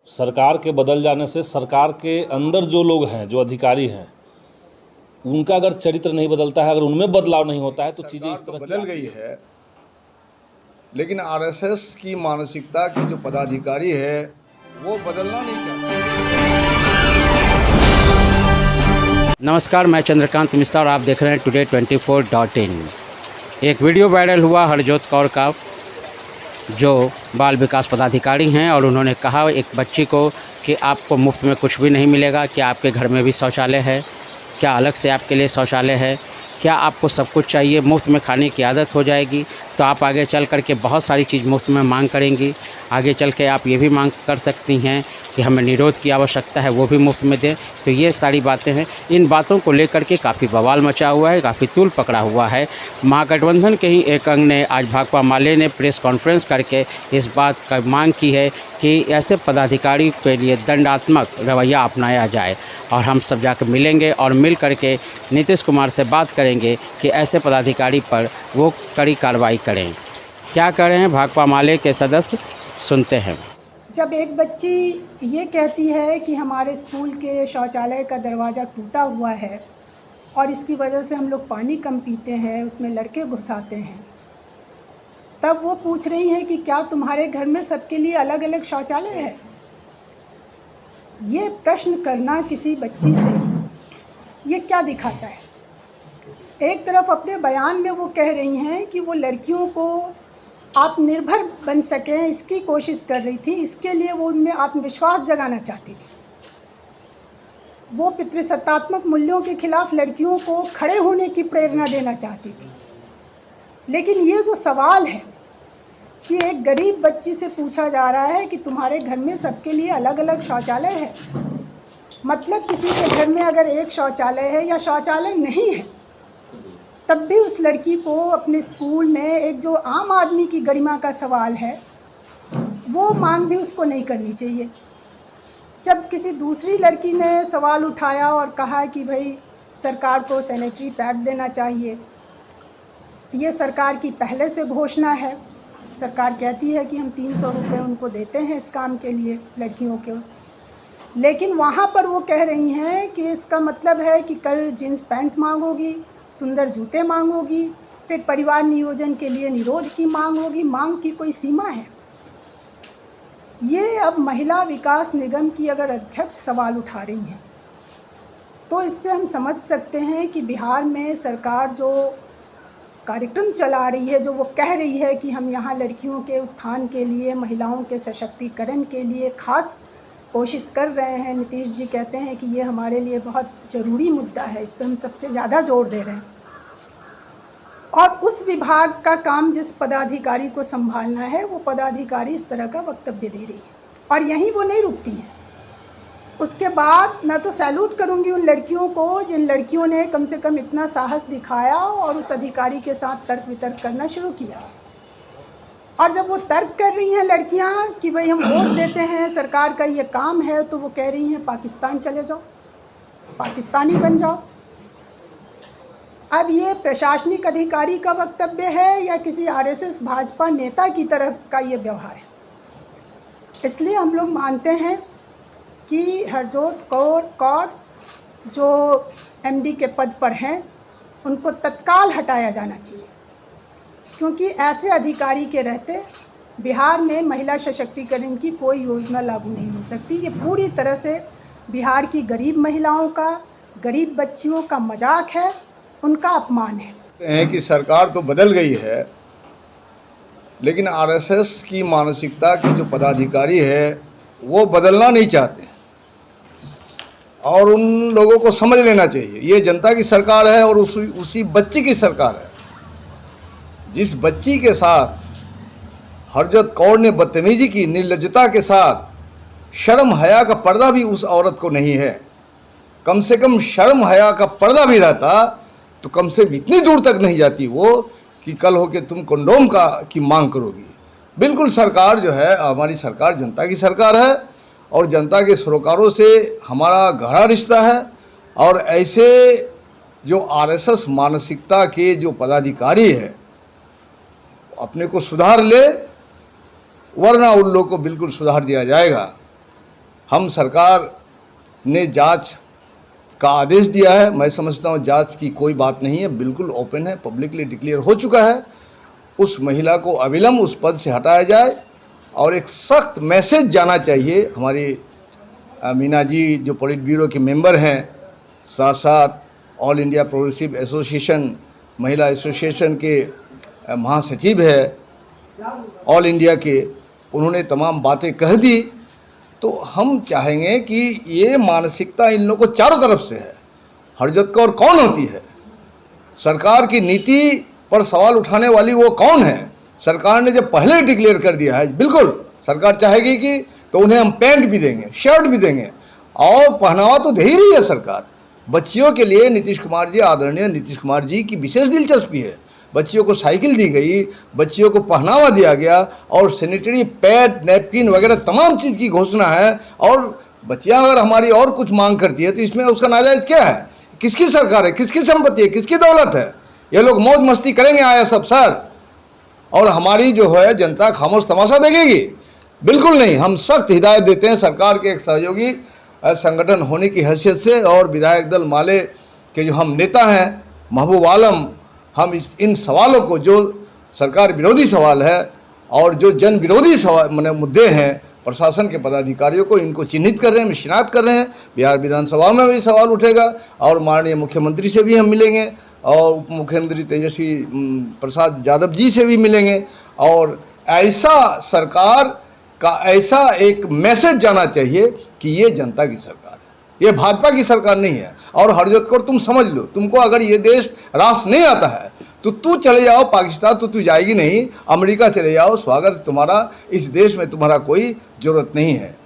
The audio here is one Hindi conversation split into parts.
सरकार के बदल जाने से सरकार के अंदर जो लोग हैं, जो अधिकारी हैं, उनका अगर चरित्र नहीं बदलता है, अगर उनमें बदलाव नहीं होता है तो चीज़ें इस तरह बदल गई है। लेकिन आरएसएस की मानसिकता के जो पदाधिकारी है वो बदलना नहीं चाहते। नमस्कार, मैं चंद्रकांत मिश्रा और आप देख रहे हैं टुडे 24.in। एक वीडियो वायरल हुआ हरजोत कौर का, जो बाल विकास पदाधिकारी हैं, और उन्होंने कहा एक बच्ची को कि आपको मुफ्त में कुछ भी नहीं मिलेगा। क्या आपके घर में भी शौचालय है? क्या अलग से आपके लिए शौचालय है? क्या आपको सब कुछ चाहिए? मुफ्त में खाने की आदत हो जाएगी तो आप आगे चल कर के बहुत सारी चीज़ मुफ्त में मांग करेंगी। आगे चल के आप ये भी मांग कर सकती हैं कि हमें निरोध की आवश्यकता है, वो भी मुफ्त में दें। तो ये सारी बातें हैं। इन बातों को लेकर के काफ़ी बवाल मचा हुआ है, काफ़ी तूल पकड़ा हुआ है। महागठबंधन के ही एक अंग ने आज भाकपा माले ने प्रेस कॉन्फ्रेंस करके इस बात का मांग की है कि ऐसे पदाधिकारी के लिए दंडात्मक रवैया अपनाया जाए, और हम सब जाकर मिलेंगे और मिल करके नीतीश कुमार से बात करेंगे कि ऐसे पदाधिकारी पर वो कड़ी कार्रवाई करें। क्या कह रहे हैं भाकपा माले के सदस्य, सुनते हैं। जब एक बच्ची ये कहती है कि हमारे स्कूल के शौचालय का दरवाज़ा टूटा हुआ है और इसकी वजह से हम लोग पानी कम पीते हैं, उसमें लड़के घुस आते हैं, तब वो पूछ रही हैं कि क्या तुम्हारे घर में सबके लिए अलग अलग शौचालय है? ये प्रश्न करना किसी बच्ची से, ये क्या दिखाता है? एक तरफ अपने बयान में वो कह रही हैं कि वो लड़कियों को आत्मनिर्भर बन सकें, इसकी कोशिश कर रही थी, इसके लिए वो उनमें आत्मविश्वास जगाना चाहती थी। वो पितृसत्तात्मक मूल्यों के खिलाफ लड़कियों को खड़े होने की प्रेरणा देना चाहती थी। लेकिन ये जो सवाल है कि एक गरीब बच्ची से पूछा जा रहा है कि तुम्हारे घर में सबके लिए अलग अलग शौचालय है, मतलब किसी के घर में अगर एक शौचालय है या शौचालय नहीं है, तब भी उस लड़की को अपने स्कूल में एक जो आम आदमी की गरिमा का सवाल है, वो मांग भी उसको नहीं करनी चाहिए। जब किसी दूसरी लड़की ने सवाल उठाया और कहा कि भाई सरकार को सैनिटरी पैड देना चाहिए, ये सरकार की पहले से घोषणा है। सरकार कहती है कि हम 300 रुपये उनको देते हैं इस काम के लिए लड़कियों के, लेकिन वहाँ पर वो कह रही हैं कि इसका मतलब है कि कल जीन्स पैंट मांगोगी, सुंदर जूते मांगोगी, फिर परिवार नियोजन के लिए निरोध की मांग होगी। मांग की कोई सीमा है? ये अब महिला विकास निगम की अगर अध्यक्ष सवाल उठा रही हैं तो इससे हम समझ सकते हैं कि बिहार में सरकार जो कार्यक्रम चला रही है, जो वो कह रही है कि हम यहाँ लड़कियों के उत्थान के लिए, महिलाओं के सशक्तिकरण के लिए खास कोशिश कर रहे हैं। नीतीश जी कहते हैं कि ये हमारे लिए बहुत ज़रूरी मुद्दा है, इस पर हम सबसे ज़्यादा जोर दे रहे हैं। और उस विभाग का काम जिस पदाधिकारी को संभालना है, वो पदाधिकारी इस तरह का वक्तव्य दे रही है, और यहीं वो नहीं रुकती हैं। उसके बाद मैं तो सैल्यूट करूंगी उन लड़कियों को जिन लड़कियों ने कम से कम इतना साहस दिखाया और उस अधिकारी के साथ तर्क वितर्क करना शुरू किया। और जब वो तर्क कर रही हैं लड़कियां कि भाई हम वोट देते हैं, सरकार का ये काम है, तो वो कह रही हैं पाकिस्तान चले जाओ, पाकिस्तानी बन जाओ। अब ये प्रशासनिक अधिकारी का वक्तव्य है या किसी आरएसएस भाजपा नेता की तरफ का ये व्यवहार है? इसलिए हम लोग मानते हैं कि हरजोत कौर जो एमडी के पद पर हैं, उनको तत्काल हटाया जाना चाहिए, क्योंकि ऐसे अधिकारी के रहते बिहार में महिला सशक्तिकरण की कोई योजना लागू नहीं हो सकती। ये पूरी तरह से बिहार की गरीब महिलाओं का, गरीब बच्चियों का मजाक है, उनका अपमान है। कि सरकार तो बदल गई है, लेकिन आरएसएस की मानसिकता के जो पदाधिकारी है वो बदलना नहीं चाहते, और उन लोगों को समझ लेना चाहिए ये जनता की सरकार है और उसी बच्ची की सरकार है। जिस बच्ची के साथ हरजोत कौर ने बदतमीजी की, निर्लज्जता के साथ, शर्म हया का पर्दा भी उस औरत को नहीं है। कम से कम शर्म हया का पर्दा भी रहता तो कम से इतनी दूर तक नहीं जाती वो कि कल हो के तुम कंडोम की मांग करोगी। बिल्कुल सरकार जो है, हमारी सरकार जनता की सरकार है और जनता के सरोकारों से हमारा गहरा रिश्ता है। और ऐसे जो आरएसएस मानसिकता के जो पदाधिकारी है अपने को सुधार ले, वरना उन लोग को बिल्कुल सुधार दिया जाएगा। हम सरकार ने जांच का आदेश दिया है। मैं समझता हूं जांच की कोई बात नहीं है, बिल्कुल ओपन है, पब्लिकली डिक्लेयर हो चुका है। उस महिला को अविलंब उस पद से हटाया जाए और एक सख्त मैसेज जाना चाहिए। हमारी मीना जी जो पॉलिट ब्यूरो के मेंबर हैं, साथ साथ ऑल इंडिया प्रोग्रेसिव एसोसिएशन महिला एसोसिएशन के महासचिव है ऑल इंडिया के, उन्होंने तमाम बातें कह दी। तो हम चाहेंगे कि ये मानसिकता इन लोगों को चारों तरफ से है। हरजत कौर कौन होती है? सरकार की नीति पर सवाल उठाने वाली वो कौन है? सरकार ने जब पहले डिक्लेयर कर दिया है, बिल्कुल सरकार चाहेगी कि तो उन्हें हम पैंट भी देंगे, शर्ट भी देंगे और पहनावा तो दे ही रही है सरकार। बच्चियों के लिए नीतीश कुमार जी, आदरणीय नीतीश कुमार जी की विशेष दिलचस्पी है। बच्चियों को साइकिल दी गई, बच्चियों को पहनावा दिया गया और सैनिटरी पैड, नैपकिन वगैरह तमाम चीज़ की घोषणा है। और बच्चियां अगर हमारी और कुछ मांग करती है तो इसमें उसका नाजायज़ क्या है? किसकी सरकार है, किसकी संपत्ति है, किसकी दौलत है? ये लोग मौज मस्ती करेंगे आया सब सर, और हमारी जो है जनता खामोश तमाशा देखेगी? बिल्कुल नहीं। हम सख्त हिदायत देते हैं सरकार के एक सहयोगी संगठन होने की हैसियत से, और विधायक दल माले के जो हम नेता हैं महबूब आलम, हम इन सवालों को, जो सरकार विरोधी सवाल है और जो जन विरोधी सवाल मुद्दे हैं, प्रशासन के पदाधिकारियों को इनको चिन्हित कर रहे हैं, शिनाख्त कर रहे हैं। बिहार विधानसभा में भी सवाल उठेगा और माननीय मुख्यमंत्री से भी हम मिलेंगे और उप मुख्यमंत्री तेजस्वी प्रसाद यादव जी से भी मिलेंगे। और ऐसा सरकार का ऐसा एक मैसेज जाना चाहिए कि ये जनता की सरकार है, ये भाजपा की सरकार नहीं है। और हरजत कौर तुम समझ लो, तुमको अगर ये देश रास नहीं आता है तो तू चले जाओ पाकिस्तान, तो तू जाएगी नहीं, अमेरिका चले जाओ, स्वागत है तुम्हारा। इस देश में तुम्हारा कोई ज़रूरत नहीं है।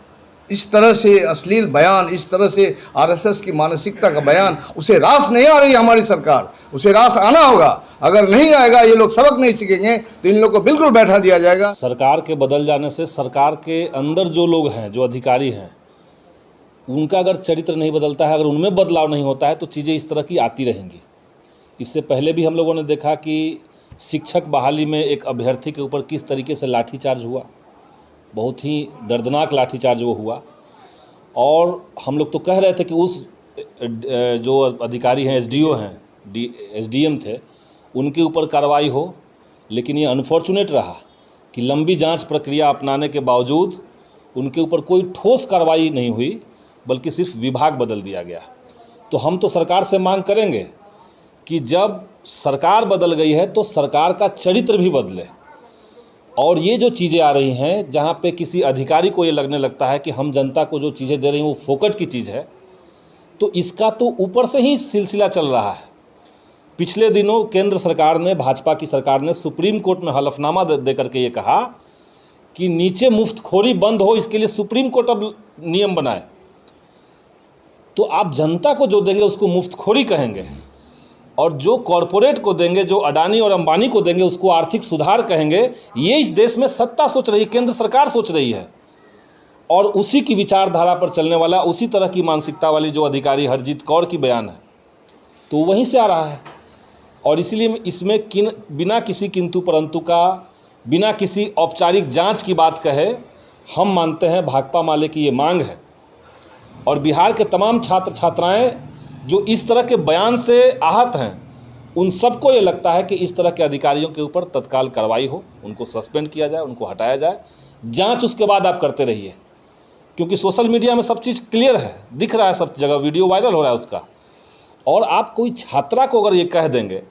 इस तरह से अश्लील बयान, इस तरह से आरएसएस की मानसिकता का बयान, उसे रास नहीं आ रही हमारी सरकार, उसे रास आना होगा। अगर नहीं आएगा, ये लोग सबक नहीं सीखेंगे तो इन लोग को बिल्कुल बैठा दिया जाएगा। सरकार के बदल जाने से सरकार के अंदर जो लोग हैं, जो अधिकारी हैं, उनका अगर चरित्र नहीं बदलता है, अगर उनमें बदलाव नहीं होता है तो चीज़ें इस तरह की आती रहेंगी। इससे पहले भी हम लोगों ने देखा कि शिक्षक बहाली में एक अभ्यर्थी के ऊपर किस तरीके से लाठीचार्ज हुआ, बहुत ही दर्दनाक लाठीचार्ज वो हुआ। और हम लोग तो कह रहे थे कि उस जो अधिकारी हैं, एसडीओ हैं, एसडीएम थे, उनके ऊपर कार्रवाई हो। लेकिन ये अनफॉर्चुनेट रहा कि लंबी जांच प्रक्रिया अपनाने के बावजूद उनके ऊपर कोई ठोस कार्रवाई नहीं हुई, बल्कि सिर्फ विभाग बदल दिया गया। तो हम तो सरकार से मांग करेंगे कि जब सरकार बदल गई है तो सरकार का चरित्र भी बदले। और ये जो चीज़ें आ रही हैं जहाँ पे किसी अधिकारी को ये लगने लगता है कि हम जनता को जो चीज़ें दे रही हैं वो फोकट की चीज़ है, तो इसका तो ऊपर से ही सिलसिला चल रहा है। पिछले दिनों केंद्र सरकार ने, भाजपा की सरकार ने सुप्रीम कोर्ट में हलफनामा दे करके ये कहा कि नीचे मुफ्तखोरी बंद हो, इसके लिए सुप्रीम कोर्ट अब नियम बनाए। तो आप जनता को जो देंगे उसको मुफ्तखोरी कहेंगे, और जो कॉरपोरेट को देंगे, जो अडानी और अंबानी को देंगे, उसको आर्थिक सुधार कहेंगे। ये इस देश में सत्ता सोच रही है, केंद्र सरकार सोच रही है, और उसी की विचारधारा पर चलने वाला, उसी तरह की मानसिकता वाली जो अधिकारी हरजीत कौर की बयान है, तो वहीं से आ रहा है। और इसीलिए इसमें बिना किसी किंतु परंतु का, बिना किसी औपचारिक जांच की बात कहे, हम मानते हैं भाकपा माले की ये मांग है। और बिहार के तमाम छात्र छात्राएं जो इस तरह के बयान से आहत हैं, उन सबको ये लगता है कि इस तरह के अधिकारियों के ऊपर तत्काल कार्रवाई हो, उनको सस्पेंड किया जाए, उनको हटाया जाए। जांच उसके बाद आप करते रहिए, क्योंकि सोशल मीडिया में सब चीज़ क्लियर है, दिख रहा है, सब जगह वीडियो वायरल हो रहा है उसका। और आप कोई छात्रा को अगर ये कह देंगे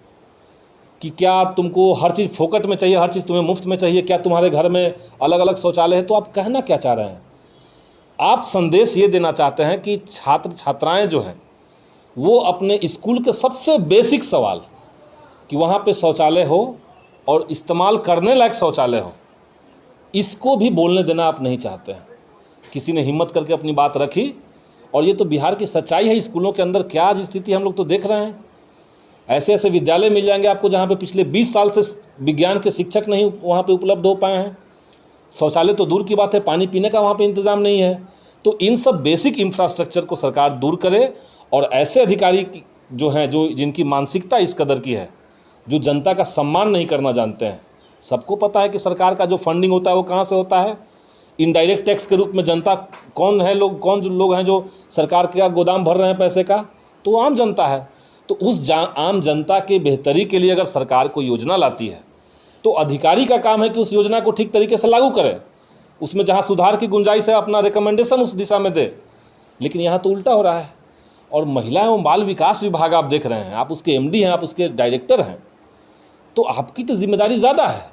कि क्या तुमको हर चीज़ फोकट में चाहिए, हर चीज़ तुम्हें मुफ्त में चाहिए, क्या तुम्हारे घर में अलग अलग शौचालय है, तो आप कहना क्या चाह रहे हैं? आप संदेश ये देना चाहते हैं कि छात्र छात्राएं जो हैं वो अपने स्कूल के सबसे बेसिक सवाल कि वहाँ पे शौचालय हो और इस्तेमाल करने लायक शौचालय हो, इसको भी बोलने देना आप नहीं चाहते हैं। किसी ने हिम्मत करके अपनी बात रखी, और ये तो बिहार की सच्चाई है। स्कूलों के अंदर क्या आज स्थिति हम लोग तो देख रहे हैं। ऐसे ऐसे विद्यालय मिल जाएंगे आपको जहाँ पे पिछले 20 साल से विज्ञान के शिक्षक नहीं वहाँ पे उपलब्ध हो पाए हैं। शौचालय तो दूर की बात है, पानी पीने का वहाँ पे इंतज़ाम नहीं है। तो इन सब बेसिक इंफ्रास्ट्रक्चर को सरकार दूर करे, और ऐसे अधिकारी जो हैं, जो जिनकी मानसिकता इस कदर की है, जो जनता का सम्मान नहीं करना जानते हैं। सबको पता है कि सरकार का जो फंडिंग होता है वो कहाँ से होता है, इनडायरेक्ट टैक्स के रूप में जनता कौन है, कौन जो लोग हैं जो सरकार का गोदाम भर रहे हैं पैसे का, तो वो आम जनता है। तो उस आम जनता के बेहतरी के लिए अगर सरकार कोई योजना लाती है तो अधिकारी का काम है कि उस योजना को ठीक तरीके से लागू करें, उसमें जहाँ सुधार की गुंजाइश है अपना रिकमेंडेशन उस दिशा में दे। लेकिन यहाँ तो उल्टा हो रहा है। और महिला एवं बाल विकास विभाग आप देख रहे हैं, आप उसके एमडी हैं, आप उसके डायरेक्टर हैं, तो आपकी तो जिम्मेदारी ज़्यादा है।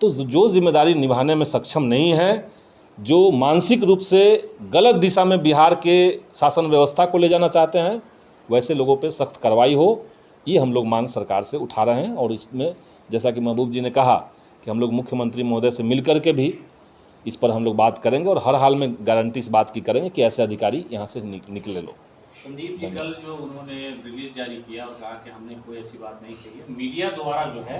तो जो जिम्मेदारी निभाने में सक्षम नहीं है, जो मानसिक रूप से गलत दिशा में बिहार के शासन व्यवस्था को ले जाना चाहते हैं, वैसे लोगों पे सख्त कार्रवाई हो, ये हम लोग मांग सरकार से उठा रहे हैं। और इसमें जैसा कि महबूब जी ने कहा कि हम लोग मुख्यमंत्री महोदय से मिल कर के भी इस पर हम लोग बात करेंगे और हर हाल में गारंटी इस बात की करेंगे कि ऐसे अधिकारी यहाँ से निकले लो। संदीप जी कल जो उन्होंने रिलीज जारी किया और कहा कि हमने कोई ऐसी बात नहीं कही है, मीडिया द्वारा जो है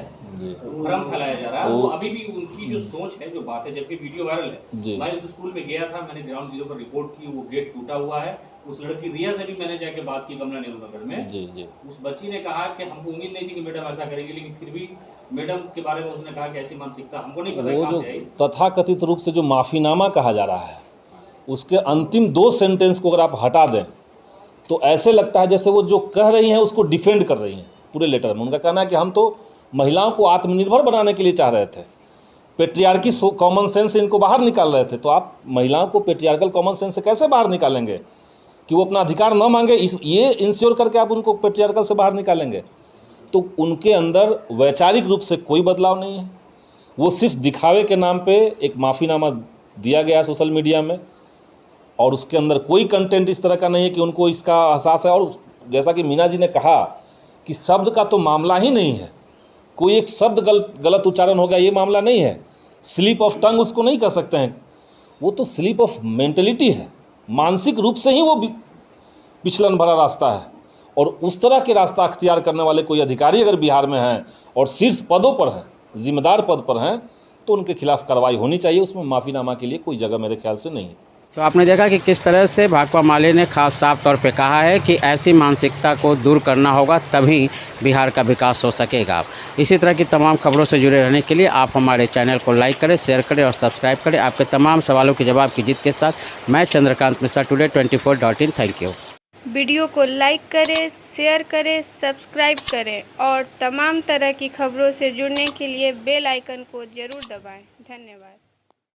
भ्रम फैलाया जा रहा है, वो अभी भी उनकी जो सोच है, जो बात है, जबकि वीडियो वायरल है। मैं उस स्कूल में गया था, मैंने ग्राउंड जीरो पर रिपोर्ट की, वो गेट टूटा हुआ है। उस लड़की रिया से भी मैंने जाके बात की कमला नेहरू नगर में। उस बच्ची ने कहा कि हमको उम्मीद नहीं थी कि मैडम ऐसा करेंगी, लेकिन फिर भी मैडम के बारे में उसने कहा कि ऐसी मानसिकता हमको नहीं पता कहां से आई। तथाकथित रूप से जो माफ़ीनामा कहा जा रहा है, उसके अंतिम 2 सेंटेंस को अगर आप हटा दें तो ऐसे लगता है जैसे वो जो कह रही हैं उसको डिफेंड कर रही हैं पूरे लेटर में। उनका कहना है कि हम तो महिलाओं को आत्मनिर्भर बनाने के लिए चाह रहे थे, पेट्रियार्की कॉमन सेंस से इनको बाहर निकाल रहे थे। तो आप महिलाओं को पेट्रियार्कल कॉमन सेंस से कैसे बाहर निकालेंगे कि वो अपना अधिकार न मांगे, ये इंश्योर करके आप उनको पेट्रियार्कल से बाहर निकालेंगे? तो उनके अंदर वैचारिक रूप से कोई बदलाव नहीं है। वो सिर्फ दिखावे के नाम पे एक माफ़ीनामा दिया गया सोशल मीडिया में, और उसके अंदर कोई कंटेंट इस तरह का नहीं है कि उनको इसका एहसास है। और जैसा कि मीना जी ने कहा कि शब्द का तो मामला ही नहीं है, कोई एक शब्द गलत उच्चारण हो गया ये मामला नहीं है, स्लिप ऑफ टंग उसको नहीं कर सकते हैं, वो तो स्लिप ऑफ मेंटलिटी है। मानसिक रूप से ही वो विचलन भरा रास्ता है। और उस तरह के रास्ता अख्तियार करने वाले कोई अधिकारी अगर बिहार में हैं और शीर्ष पदों पर हैं, जिम्मेदार पद पर हैं, तो उनके खिलाफ कार्रवाई होनी चाहिए। उसमें माफ़ीनामा के लिए कोई जगह मेरे ख्याल से नहीं है। तो आपने देखा कि किस तरह से भाकपा माले ने खास साफ तौर पे कहा है कि ऐसी मानसिकता को दूर करना होगा, तभी बिहार का विकास हो सकेगा। इसी तरह की तमाम खबरों से जुड़े रहने के लिए आप हमारे चैनल को लाइक करें, शेयर करें और सब्सक्राइब करें। आपके तमाम सवालों के जवाब की जीत के साथ मैं Chandrakant Mishra, today24.in। Thank you. Video को लाइक करें, शेयर करें, सब्सक्राइब करें और तमाम तरह की खबरों से जुड़ने के लिए बेल आइकन को ज़रूर दबाएं। धन्यवाद।